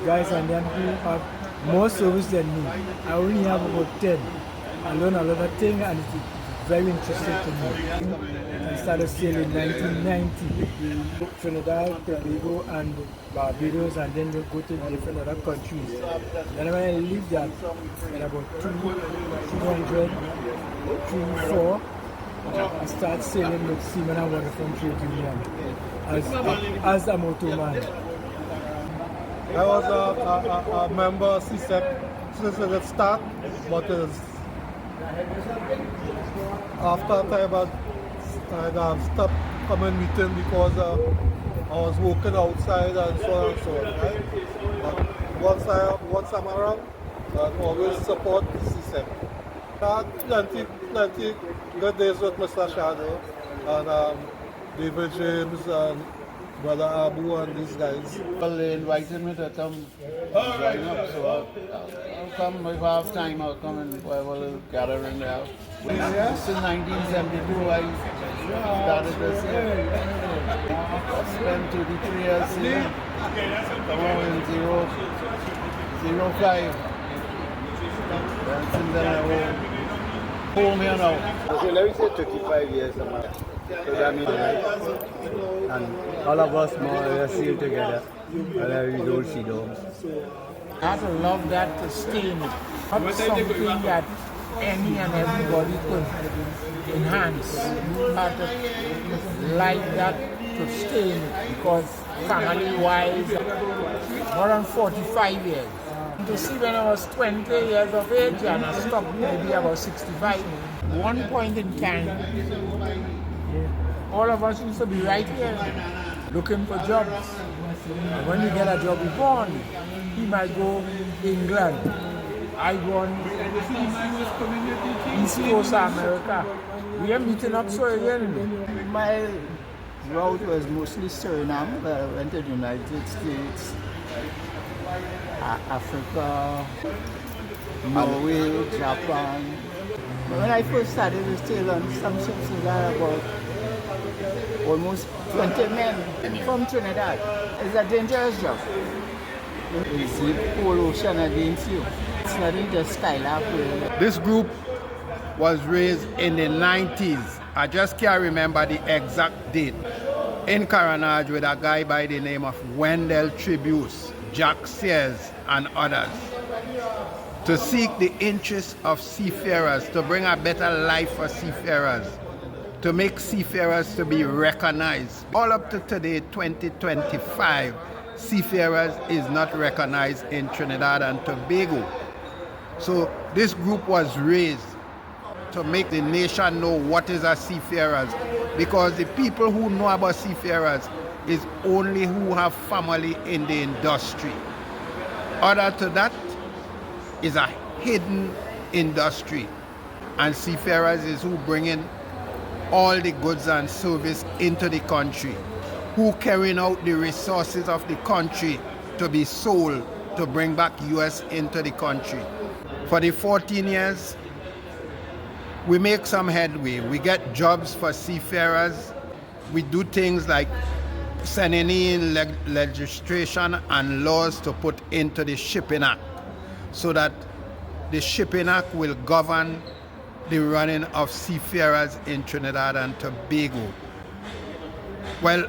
guys and then who have more service than me. I only have about 10. I learned a lot of things and it's very interesting to me. I started sailing in 1990. Trinidad, Tobago and Barbados, and then we go to different other countries. Then when I leave that, at about 200, 304, I start sailing with Seamen and Waterfront Trade Union as a motorman. I was a member of CSEP since the start, but after time I stopped coming meeting because I was working outside and so on and so on. Right? But once I'm around, I always support CSEP. I had plenty good days with Mr. Shadow and David James and Brother Abu and these guys. Well, they invited me to come join up, so I'll come if I have time. I'll come and have a little gathering there. Since 1972, I started this year. I spent 23 years here. Come out in 05. And since then I home here now. So let me say 35 years. So that means, and all of us more or less sail together. Whether we don't see dogs. I'd love that to stay in it. Not something that any and everybody could enhance. I'd like that to stay in it because family-wise, more than 45 years. To see when I was 20 years of age and I stopped maybe about 65. One point in time, all of us used to be right here looking for jobs. And when you get a job, you're born. He might go England. I go on East Coast of America. We are meeting up so again. My route was mostly Suriname, but I went to the United States, Africa, Norway, Japan. But when I first started to sail on some ships, we had about almost 20 men from Trinidad. It's a dangerous job. It's the whole ocean against you. It's not in the Skylab. This group was raised in the 90s. I just can't remember the exact date. In Caranage with a guy by the name of Wendell Tribuse, Jack Sears, and others, to seek the interests of seafarers, to bring a better life for seafarers, to make seafarers to be recognized. All up to today, 2025, seafarers is not recognized in Trinidad and Tobago. So this group was raised to make the nation know what is a seafarers, because the people who know about seafarers is only who have family in the industry. Other to that is a hidden industry, and seafarers is who bring in all the goods and service into the country, who carrying out the resources of the country to be sold to bring back US into the country. For the 14 years, we make some headway. We get jobs for seafarers. We do things like sending in legislation and laws to put into the Shipping Act, so that the Shipping Act will govern the running of seafarers in Trinidad and Tobago. Well,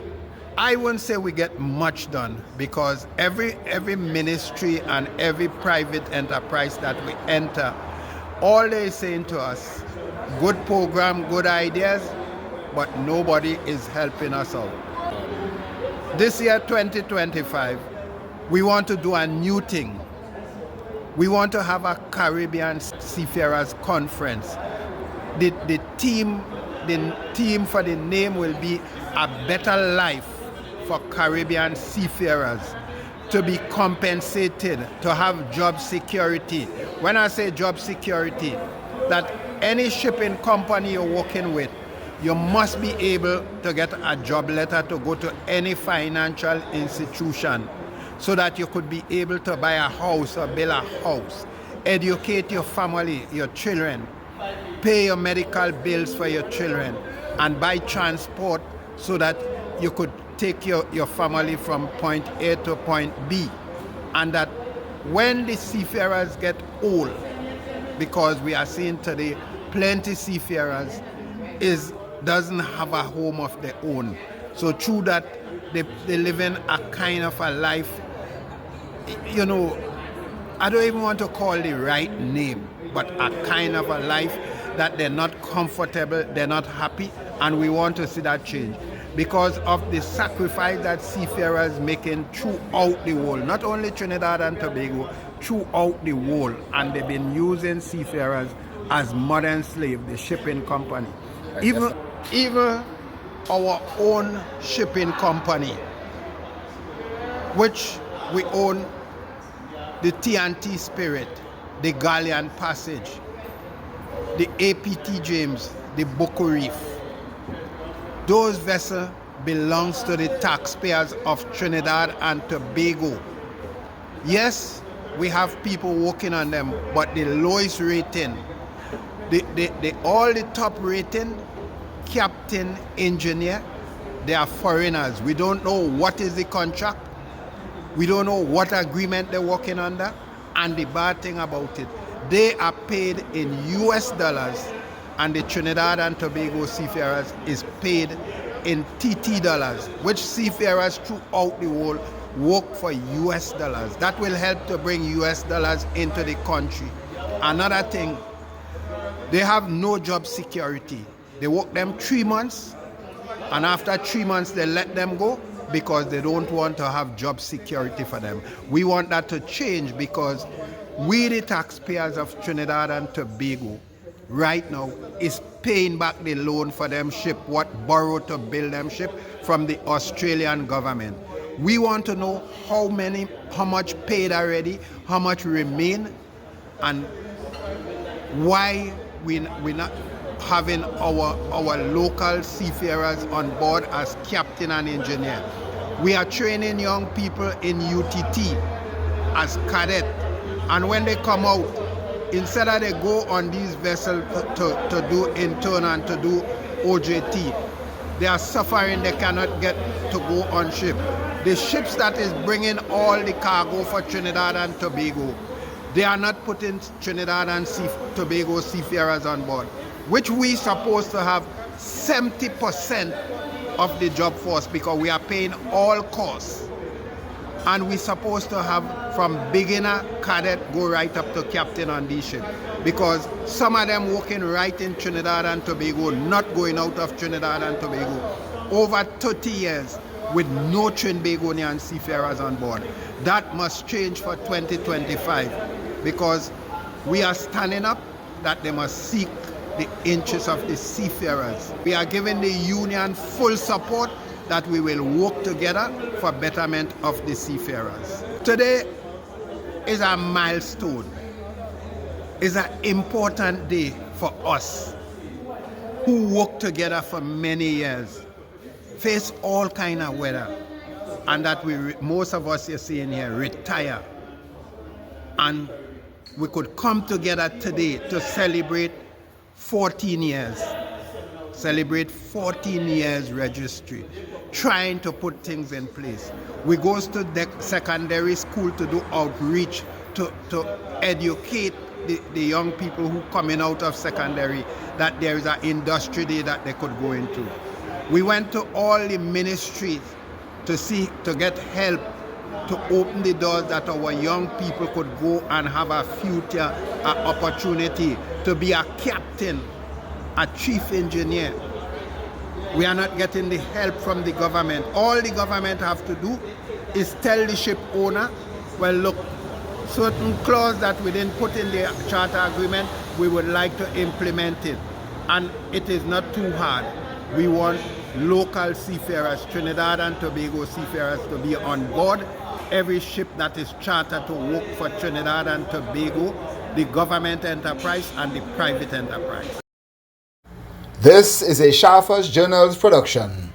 I wouldn't say we get much done, because every ministry and every private enterprise that we enter, all they're saying to us, good program, good ideas, but nobody is helping us out. This year, 2025, we want to do a new thing. We want to have a Caribbean Seafarers Conference. The theme for the name will be A Better Life for Caribbean Seafarers, to be compensated, to have job security. When I say job security, that any shipping company you're working with, you must be able to get a job letter to go to any financial institution, so that you could be able to buy a house or build a house, educate your family, your children, pay your medical bills for your children, and buy transport so that you could take your family from point A to point B. and that when the seafarers get old, because we are seeing today plenty seafarers doesn't have a home of their own. So through that, they live in a kind of a life, you know, I don't even want to call the right name, but a kind of a life that they're not comfortable, they're not happy, and we want to see that change because of the sacrifice that seafarers making throughout the world, not only Trinidad and Tobago, throughout the world, and they've been using seafarers as modern slaves, the shipping company. Even our own shipping company, which we own, the T&T Spirit, the Galleon Passage, the APT James, the Boko Reef. Those vessels belongs to the taxpayers of Trinidad and Tobago. Yes, we have people working on them, but the lowest rating, all the top rating, captain, engineer, they are foreigners. We don't know what is the contract. We don't know what agreement they're working under. And the bad thing about it, they are paid in US dollars, and the Trinidad and Tobago seafarers is paid in TT dollars, which seafarers throughout the world work for US dollars. That will help to bring US dollars into the country. Another thing, they have no job security. They work them 3 months, and after 3 months they let them go because they don't want to have job security for them. We want that to change because we, the taxpayers of Trinidad and Tobago, right now is paying back the loan for them ship, what borrowed to build them ship from the Australian government. We want to know how much paid already, how much remain, and why we're not having our local seafarers on board as captain and engineer. We are training young people in UTT as cadet, and when they come out, instead of they go on these vessels to do intern and to do OJT, they are suffering. They cannot get to go on ship. The ships that is bringing all the cargo for Trinidad and Tobago, they are not putting Trinidad and Tobago seafarers on board, which we supposed to have 70% of the job force because we are paying all costs. And we're supposed to have from beginner, cadet, go right up to captain on these ships. Because some of them working right in Trinidad and Tobago, not going out of Trinidad and Tobago, over 30 years with no Trinbagonian seafarers on board. That must change for 2025 because we are standing up that they must seek the interests of the seafarers. We are giving the union full support that we will work together for betterment of the seafarers. Today is a milestone. It's an important day for us who work together for many years, face all kind of weather, and that most of us you're seeing here retire. And we could come together today to celebrate 14 years. Celebrate 14 years registry, trying to put things in place. We goes to the secondary school to do outreach, to educate the young people who coming out of secondary that there is an industry day that they could go into. We went to all the ministries to get help to open the doors that our young people could go and have a future, an opportunity to be a captain, a chief engineer. We are not getting the help from the government. All the government have to do is tell the ship owner, well look, certain clause that we didn't put in the charter agreement, we would like to implement it. And it is not too hard. We want local seafarers, Trinidad and Tobago seafarers, to be on board. Every ship that is chartered to work for Trinidad and Tobago, the government enterprise and the private enterprise. This is a Sharfers Journals production.